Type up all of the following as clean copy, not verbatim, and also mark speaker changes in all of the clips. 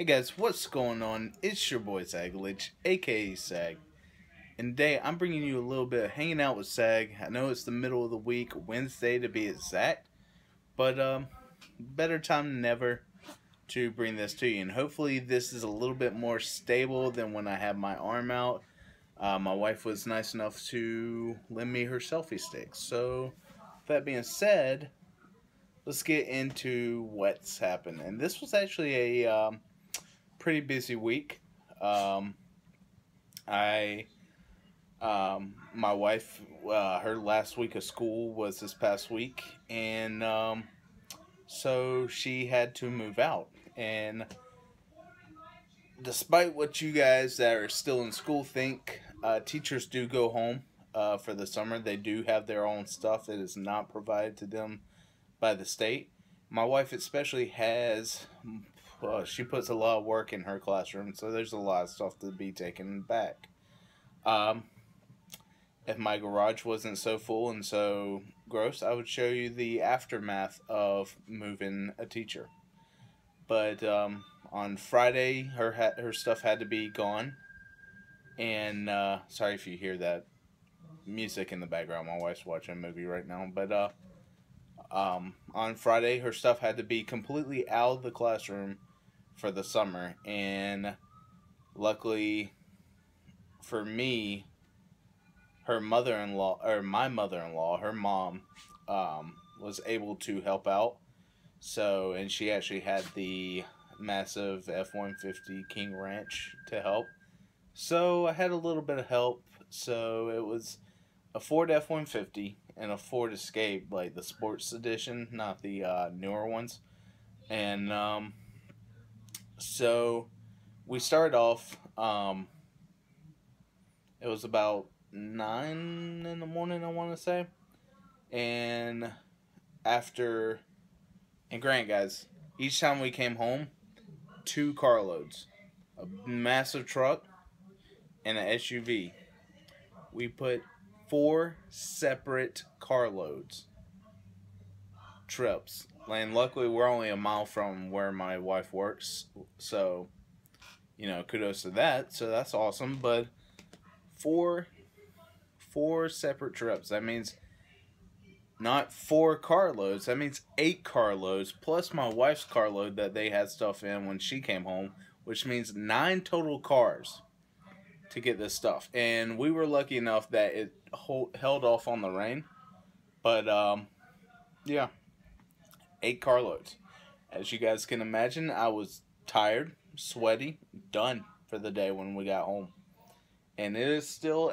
Speaker 1: Hey guys, what's going on? It's your boy SAG, aka SAG. And today I'm bringing you a little bit of hanging out with SAG. I know it's the middle of the week, Wednesday to be exact, but better time than ever to bring this to you. And hopefully this is a little bit more stable than when I have my arm out. My wife was nice enough to lend me her selfie stick. So, with that being said, let's get into what's happened. And this was actually a pretty busy week. I My wife, her last week of school was this past week, and so she had to move out. And despite what you guys that are still in school think, teachers do go home for the summer. They do have their own stuff that is not provided to them by the state. My wife especially has, she puts a lot of work in her classroom, so there's a lot of stuff to be taken back. If my garage wasn't so full and so gross, I would show you the aftermath of moving a teacher. But on Friday, her stuff had to be gone, and sorry if you hear that music in the background. My wife's watching a movie right now, but on Friday, her stuff had to be completely out of the classroom for the summer, and luckily for me, her mother-in-law, or my mother-in-law, her mom, was able to help out. So, and she actually had the massive F-150 King Ranch to help. So, I had a little bit of help. So, it was a Ford F-150 and a Ford Escape, like the sports edition, not the newer ones. And so we started off. It was about 9 in the morning, I want to say. And granted, guys, each time we came home, 2 carloads, a massive truck, and an SUV. We put 4 separate carloads trips. And luckily, we're only a mile from where my wife works, so kudos to that. So that's awesome. But four separate trips. That means not 4 carloads. That means 8 carloads plus my wife's carload that they had stuff in when she came home, which means 9 total cars to get this stuff. And we were lucky enough that it held off on the rain. But yeah, 8 carloads. As you guys can imagine, I was tired, sweaty, done for the day when we got home. And it is still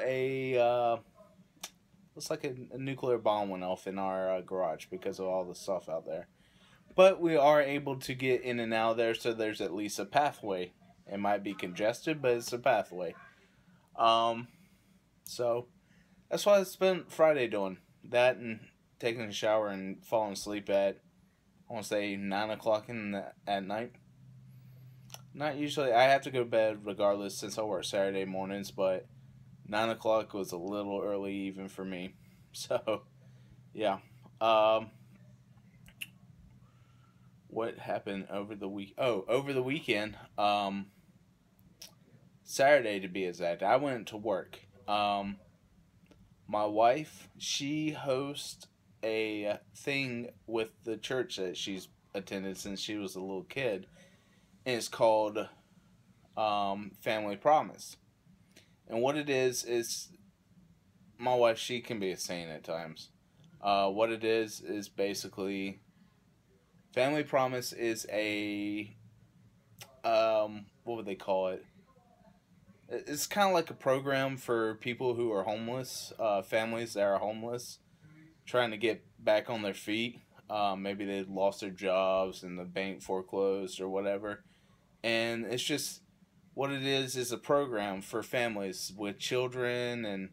Speaker 1: looks like a nuclear bomb went off in our garage because of all the stuff out there. But we are able to get in and out of there, so there's at least a pathway. It might be congested, but it's a pathway. So that's what I spent Friday doing. That and taking a shower and falling asleep at, I want to say, 9 o'clock at night. Not usually. I have to go to bed regardless since I work Saturday mornings, but 9 o'clock was a little early even for me. So, yeah. What happened over the week? Oh, over the weekend, Saturday to be exact, I went to work. My wife, she hosts a thing with the church that she's attended since she was a little kid. And it's called Family Promise. And what it is my wife, she can be a saint at times. What it is basically, Family Promise is a, what would they call it? It's kind of like a program for people who are homeless, families that are homeless, trying to get back on their feet. Maybe they lost their jobs and the bank foreclosed or whatever. And it's just, what it is a program for families with children, and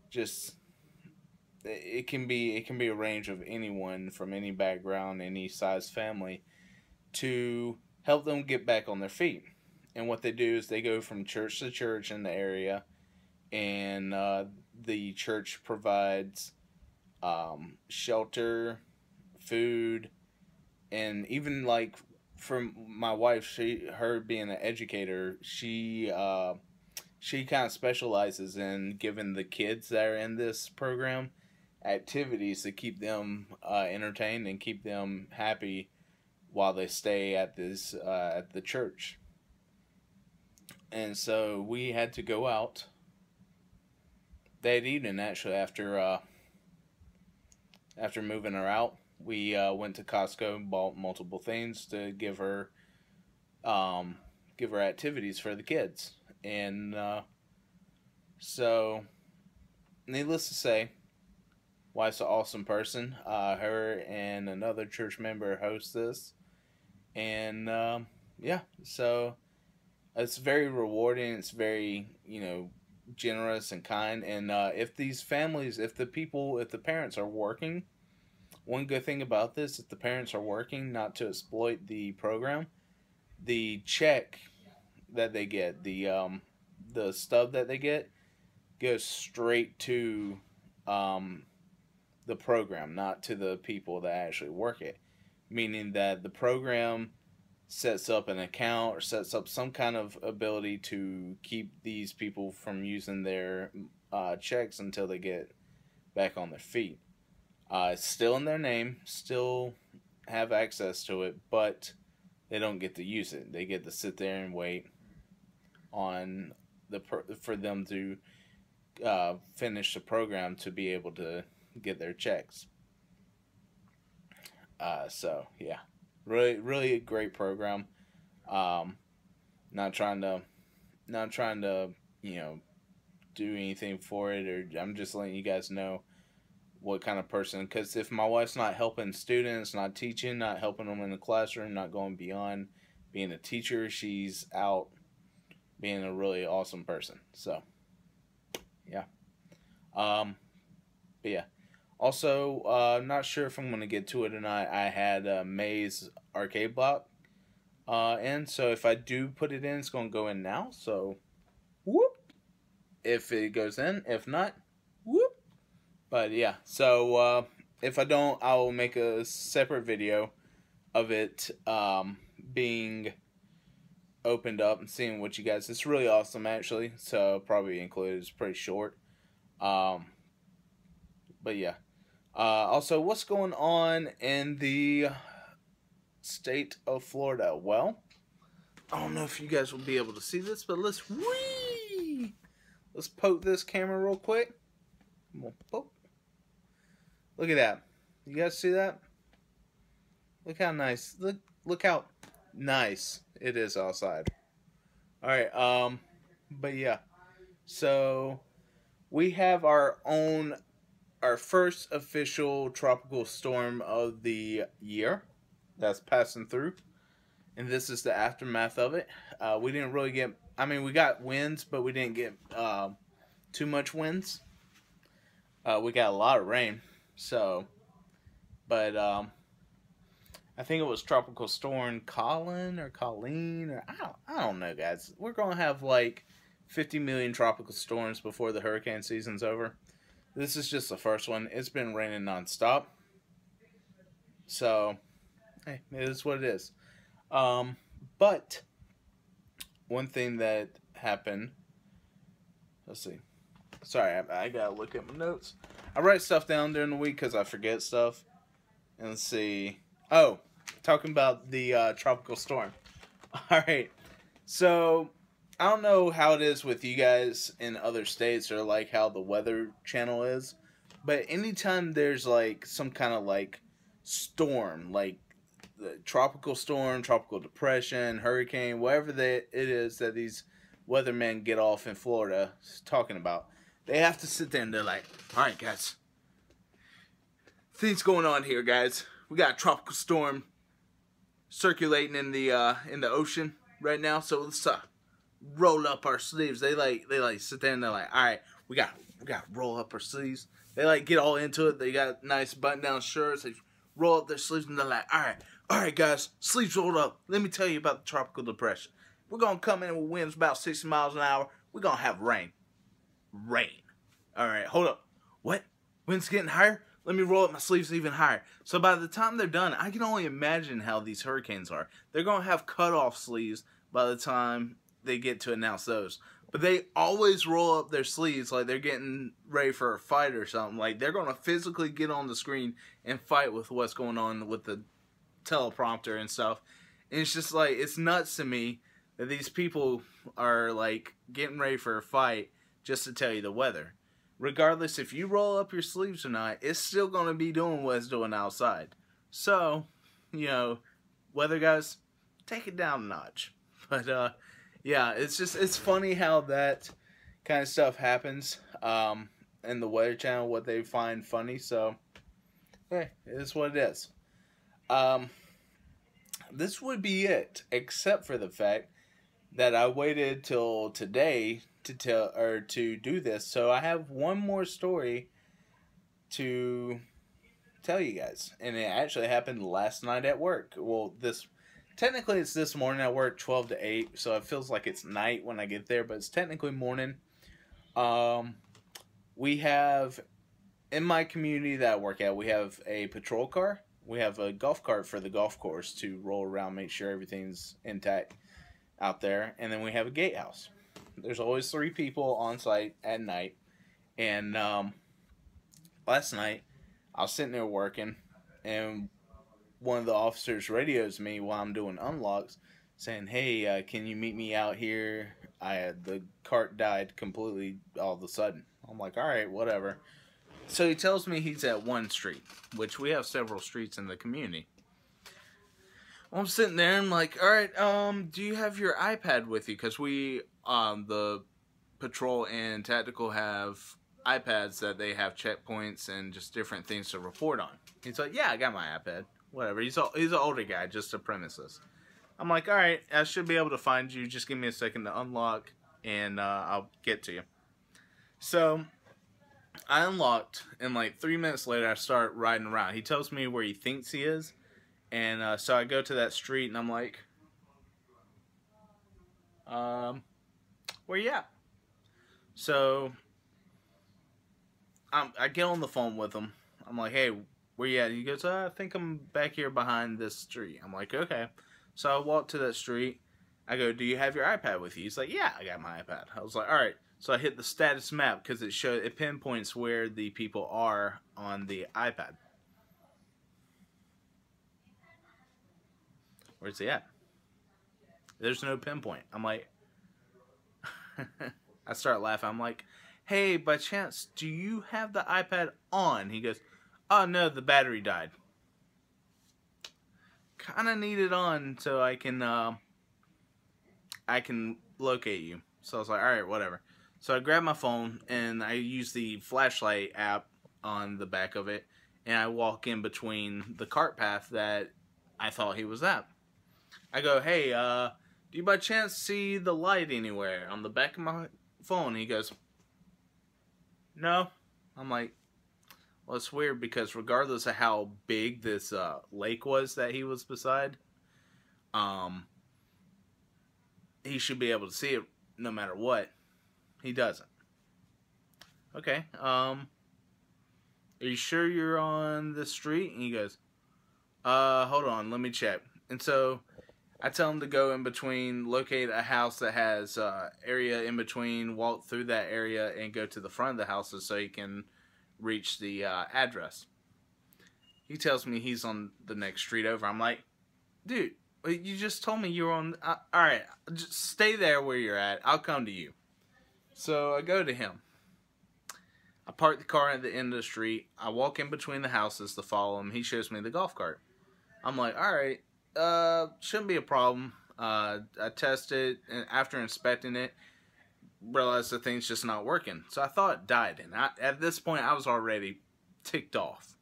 Speaker 1: just, it can be a range of anyone from any background, any size family, to help them get back on their feet. And what they do is they go from church to church in the area, and the church provides shelter, food, and even like for my wife, her being an educator, she kind of specializes in giving the kids that are in this program activities to keep them entertained and keep them happy while they stay at this at the church. And so we had to go out that evening. Actually, after moving her out, we went to Costco and bought multiple things to give her activities for the kids. And so, needless to say, wife's an awesome person. Her and another church member host this, and yeah, so it's very rewarding. It's very, generous and kind. And if these families, if the parents are working, one good thing about this, if the parents are working, not to exploit the program, the check that they get, the stub that they get, goes straight to the program, not to the people that actually work it. Meaning that the program sets up an account or sets up some kind of ability to keep these people from using their checks until they get back on their feet. It's still in their name, still have access to it, but they don't get to use it. They get to sit there and wait on for them to finish the program to be able to get their checks. So yeah, really a great program. Not trying to do anything for it, or I'm just letting you guys know what kind of person. Because if my wife's not helping students, not teaching, not helping them in the classroom, not going beyond being a teacher, she's out being a really awesome person. So yeah. But yeah. Also, not sure if I'm going to get to it or not. I had May's arcade block in, so if I do put it in, it's going to go in now. So, whoop. If it goes in, if not, whoop. But yeah, so if I don't, I'll make a separate video of it being opened up and seeing what you guys. It's really awesome, actually. So I'll probably include it. It's pretty short. But yeah. Also, what's going on in the state of Florida? Well, I don't know if you guys will be able to see this, but let's poke this camera real quick. Come on, poke. Look at that. You guys see that? Look how nice. Look how nice it is outside. All right. But yeah. So we have our first official tropical storm of the year that's passing through, and this is the aftermath of it. We didn't really get, we got winds, but we didn't get too much winds. We got a lot of rain, but I think it was Tropical Storm Colin or Colleen, or I don't know, guys. We're gonna have like 50 million tropical storms before the hurricane season's over. This is just the first one. It's been raining nonstop. So, hey, it is what it is. But one thing that happened, let's see. Sorry, I gotta look at my notes. I write stuff down during the week because I forget stuff. And let's see. Oh, talking about the tropical storm. All right. So, I don't know how it is with you guys in other states or like how the Weather Channel is, but anytime there's like some kind of like storm, like the tropical storm, tropical depression, hurricane, whatever it is that these weathermen get off in Florida talking about, they have to sit there and they're like, all right, guys, things going on here, guys. We got a tropical storm circulating in the ocean right now, so let's roll up our sleeves. They sit there and they're like, all right, we got to roll up our sleeves. They like get all into it. They got nice button down shirts. They roll up their sleeves and they're like, all right, guys, sleeves rolled up. Let me tell you about the tropical depression. We're gonna come in with winds about 60 miles an hour. We're gonna have rain. All right, hold up. What? Winds getting higher? let me roll up my sleeves even higher. So by the time they're done, I can only imagine how these hurricanes are. They're going to have cut-off sleeves by the time they get to announce those. But they always roll up their sleeves like they're getting ready for a fight or something. Like they're going to physically get on the screen and fight with what's going on with the teleprompter and stuff. And it's just like, it's nuts to me that these people are like getting ready for a fight just to tell you the weather. Regardless if you roll up your sleeves or not, it's still going to be doing what it's doing outside. So, you know, weather guys, take it down a notch. But, yeah, it's funny how that kind of stuff happens in the Weather Channel, what they find funny. So, hey, it is what it is. This would be it, except for the fact that I waited till today to do this. So I have one more story to tell you guys, and it actually happened last night at work. Well, technically it's this morning. I work 12 to 8, so it feels like it's night when I get there, but it's technically morning. We have, in my community that I work at, we have a patrol car. We have a golf cart for the golf course to roll around, make sure everything's intact out there, and then we have a gatehouse. There's always 3 people on site at night, and last night I was sitting there working, and one of the officers radios me while I'm doing unlocks, saying, "Hey, can you meet me out here? The cart died completely all of a sudden." I'm like, "All right, whatever." So he tells me he's at one street, which we have several streets in the community. I'm sitting there, I'm like, all right, do you have your iPad with you? Because we, the patrol and tactical have iPads that they have checkpoints and just different things to report on. He's like, yeah, I got my iPad. Whatever. He's an older guy, just a premises. I'm like, all right, I should be able to find you. Just give me a second to unlock, and I'll get to you. So I unlocked, and like 3 minutes later, I start riding around. He tells me where he thinks he is. And so I go to that street, and I'm like, where you at? So I get on the phone with him. I'm like, hey, where you at? He goes, I think I'm back here behind this street. I'm like, okay. So I walk to that street. I go, do you have your iPad with you? He's like, yeah, I got my iPad. I was like, all right. So I hit the status map because it pinpoints where the people are on the iPad. Where's he at? There's no pinpoint. I'm like, I start laughing. I'm like, hey, by chance, do you have the iPad on? He goes, oh no, the battery died. Kind of need it on so I can locate you. So I was like, all right, whatever. So I grab my phone and I use the flashlight app on the back of it, and I walk in between the cart path that I thought he was at. I go, hey, do you by chance see the light anywhere on the back of my phone? He goes, no. I'm like, well, it's weird because regardless of how big this lake was that he was beside, he should be able to see it no matter what. He doesn't. Okay, are you sure you're on the street? And he goes, hold on, let me check. And so I tell him to go in between, locate a house that has area in between, walk through that area, and go to the front of the houses so he can reach the address. He tells me he's on the next street over. I'm like, dude, you just told me you were on... Alright, just stay there where you're at. I'll come to you. So I go to him. I park the car at the end of the street. I walk in between the houses to follow him. He shows me the golf cart. I'm like, alright, shouldn't be a problem. I tested, and after inspecting it, realized the thing's just not working. So I thought it died, and at this point, I was already ticked off.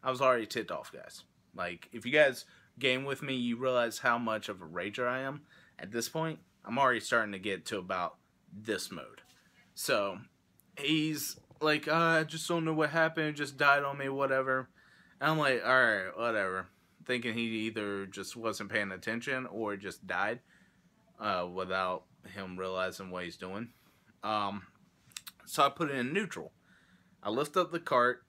Speaker 1: I was already ticked off, guys. Like, if you guys game with me, you realize how much of a rager I am. At this point, I'm already starting to get to about this mode. So, he's like, I just don't know what happened, it just died on me, whatever. And I'm like, alright, whatever. Thinking he either just wasn't paying attention or just died without him realizing what he's doing. So I put it in neutral. I lift up the cart,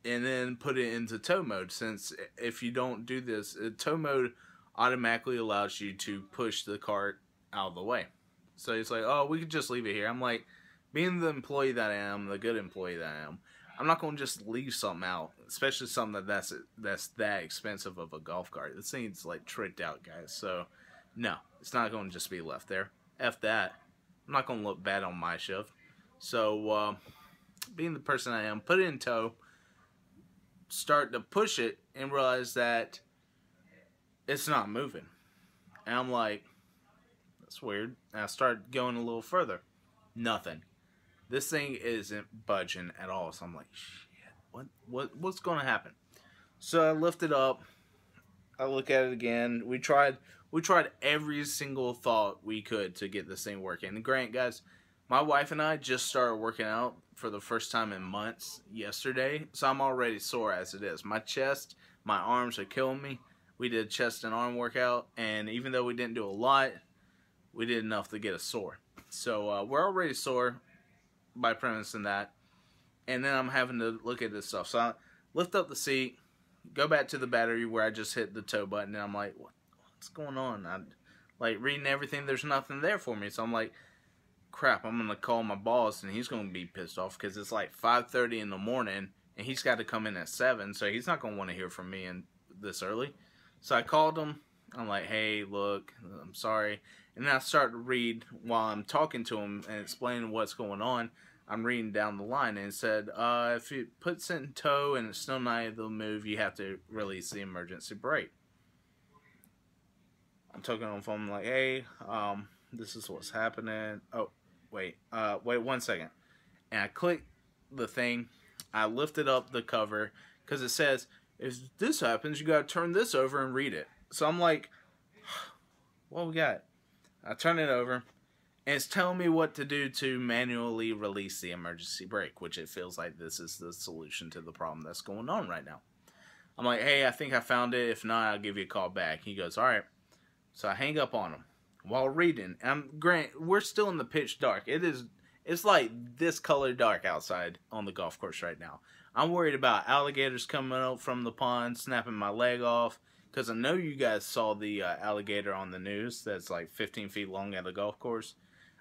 Speaker 1: and then put it into tow mode. Since if you don't do this, tow mode automatically allows you to push the cart out of the way. So he's like, oh, we could just leave it here. I'm like, being the employee that I am, the good employee that I am, I'm not going to just leave something out, especially something that's that expensive of a golf cart. This thing's like tricked out, guys. So no, it's not going to just be left there. F that. I'm not going to look bad on my shift. So being the person I am, put it in tow, start to push it, and realize that it's not moving. And I'm like, that's weird. And I start going a little further. Nothing. This thing isn't budging at all. So I'm like, shit, what's going to happen? So I lift it up. I look at it again. We tried every single thought we could to get this thing working. And granted, guys, my wife and I just started working out for the first time in months yesterday. So I'm already sore as it is. My chest, my arms are killing me. We did a chest and arm workout. And even though we didn't do a lot, we did enough to get us sore. So we're already sore by premising that. And then I'm having to look at this stuff. So I lift up the seat, go back to the battery where I just hit the tow button, and I'm like, what's going on? I'm like reading everything, there's nothing there for me. So I'm like, crap, I'm gonna call my boss and he's gonna be pissed off because it's like 5:30 in the morning and he's got to come in at 7, so he's not gonna want to hear from me this early. So I called him. I'm like, hey, look, I'm sorry. And then I start to read while I'm talking to him and explaining what's going on. I'm reading down the line, and it said, if it puts it in tow and it's still not able to move, you have to release the emergency brake. I'm talking on the phone, I'm like, hey, this is what's happening. Oh, wait 1 second. And I click the thing. I lifted up the cover because it says, if this happens, you got to turn this over and read it. So I'm like, what we got? I turn it over, and it's telling me what to do to manually release the emergency brake, which it feels like this is the solution to the problem that's going on right now. I'm like, hey, I think I found it. If not, I'll give you a call back. He goes, all right. So I hang up on him while reading. We're still in the pitch dark. It's like this color dark outside on the golf course right now. I'm worried about alligators coming up from the pond, snapping my leg off. Because I know you guys saw the alligator on the news that's like 15 feet long at the golf course.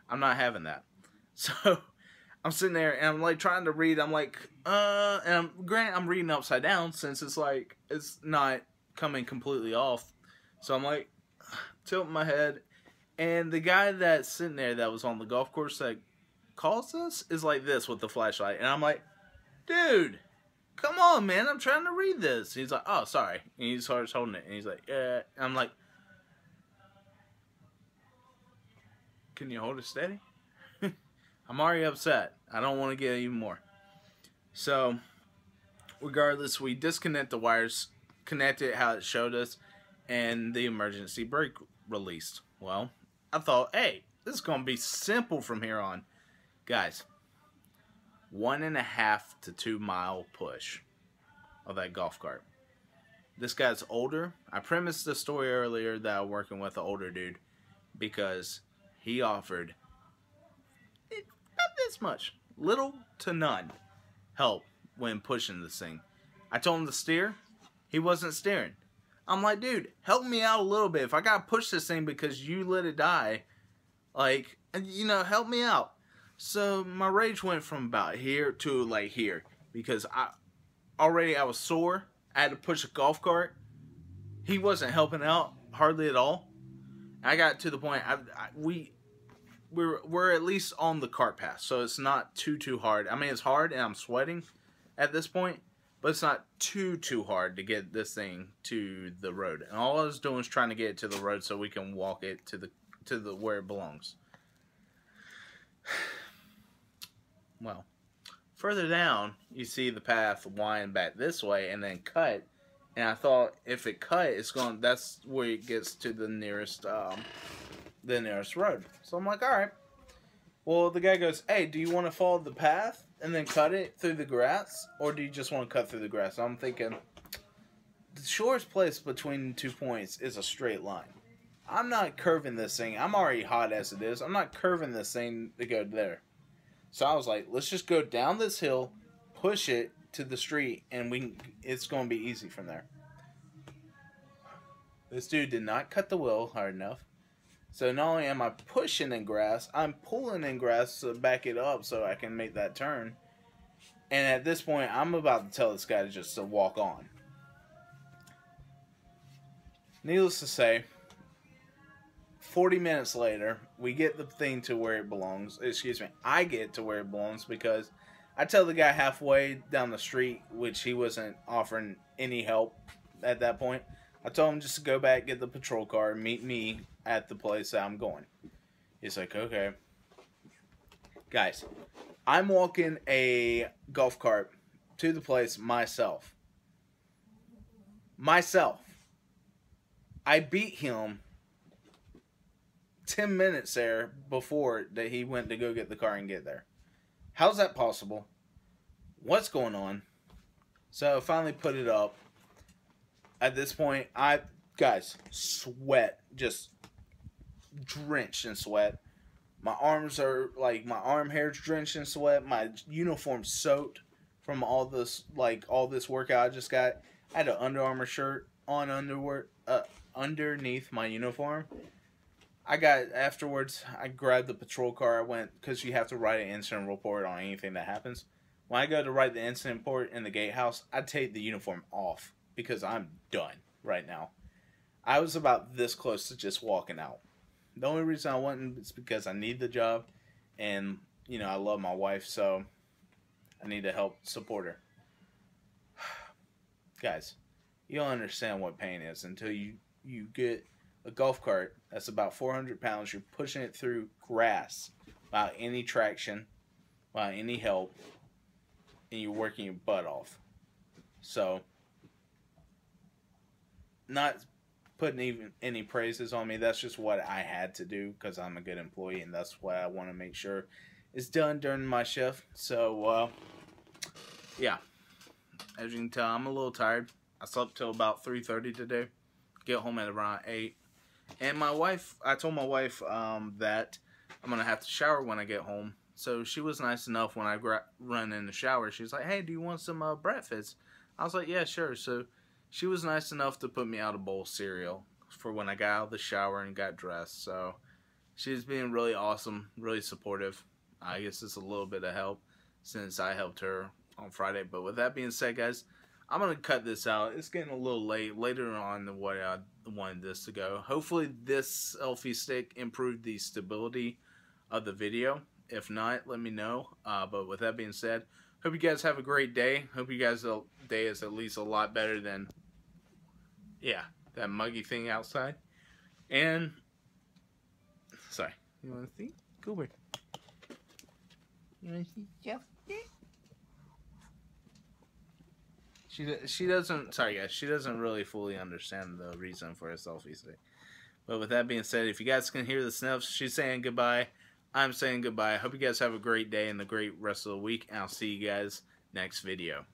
Speaker 1: I'm not having that. So I'm sitting there and I'm like trying to read. I'm like, and I'm reading upside down since it's like, it's not coming completely off. So I'm like, tilting my head. And the guy that's sitting there that was on the golf course that calls us is like this with the flashlight. And I'm like, dude, come on, man, I'm trying to read this. He's like, oh, sorry. And he starts holding it. And he's like, yeah. I'm like, can you hold it steady? I'm already upset. I don't want to get even more. So, regardless, we disconnect the wires, connect it how it showed us, and the emergency brake released. Well, I thought, hey, this is going to be simple from here on. Guys, 1.5 to 2 mile push of that golf cart. This guy's older. I premised the story earlier that I'm working with an older dude because he offered not this much, little to none help when pushing this thing. I told him to steer. He wasn't steering. I'm like, dude, help me out a little bit. If I gotta push this thing because you let it die, like, you know, help me out. So my rage went from about here to like here because I was sore. I had to push a golf cart. He wasn't helping out hardly at all. I got to the point we're at least on the cart path, so it's not too hard. I mean, it's hard and I'm sweating at this point, but it's not too hard to get this thing to the road. And all I was doing is trying to get it to the road so we can walk it to the where it belongs. Well, further down, you see the path wind back this way and then cut. And I thought if it cut, that's where it gets to the nearest road. So I'm like, all right. Well, the guy goes, hey, do you want to follow the path and then cut it through the grass? Or do you just want to cut through the grass? So I'm thinking, the shortest place between 2 points is a straight line. I'm not curving this thing. I'm already hot as it is. I'm not curving this thing to go there. So I was like, let's just go down this hill, push it, to the street, and it's going to be easy from there. This dude did not cut the wheel hard enough. So not only am I pushing in grass, I'm pulling in grass to back it up so I can make that turn. And at this point, I'm about to tell this guy to walk on. Needless to say, 40 minutes later, we get the thing to where it belongs. Excuse me, I get to where it belongs because I tell the guy halfway down the street, which he wasn't offering any help at that point. I told him just to go back, get the patrol car, and meet me at the place that I'm going. He's like, okay. Guys, I'm walking a golf cart to the place myself. I beat him 10 minutes there before that he went to go get the car and get there. How's that possible? What's going on? So I finally put it up. At this point, guys, sweat, just drenched in sweat. My arms are like, my arm hair's drenched in sweat. My uniform's soaked from all this workout I just got. I had an Under Armour shirt on underneath my uniform. Afterwards, I grabbed the patrol car. I went, because you have to write an incident report on anything that happens. When I go to write the incident report in the gatehouse, I take the uniform off because I'm done right now. I was about this close to just walking out. The only reason I went is because I need the job, and I love my wife, so I need to help support her. Guys, you don't understand what pain is until you get a golf cart that's about 400 pounds. You're pushing it through grass without any traction, without any help, and you're working your butt off. So, not putting even any praises on me. That's just what I had to do because I'm a good employee, and that's what I want to make sure is done during my shift. So, yeah. As you can tell, I'm a little tired. I slept till about 3:30 today. Get home at around 8. And I told my wife that I'm going to have to shower when I get home. So she was nice enough when I run in the shower. She was like, hey, do you want some breakfast? I was like, yeah, sure. So she was nice enough to put me out a bowl of cereal for when I got out of the shower and got dressed. So she's being really awesome, really supportive. I guess it's a little bit of help since I helped her on Friday. But with that being said, guys, I'm going to cut this out. It's getting a little later on than what I wanted this to go. Hopefully this selfie stick improved the stability of the video. If not, let me know. But with that being said, hope you guys have a great day. Hope you guys' day is at least a lot better than, that muggy thing outside. And, sorry, you want to see? Cooper. You want to see Jeff? She doesn't, sorry guys, she doesn't really fully understand the reason for a selfie stick. But with that being said, if you guys can hear the sniffs, she's saying goodbye. I'm saying goodbye. I hope you guys have a great day and a great rest of the week. And I'll see you guys next video.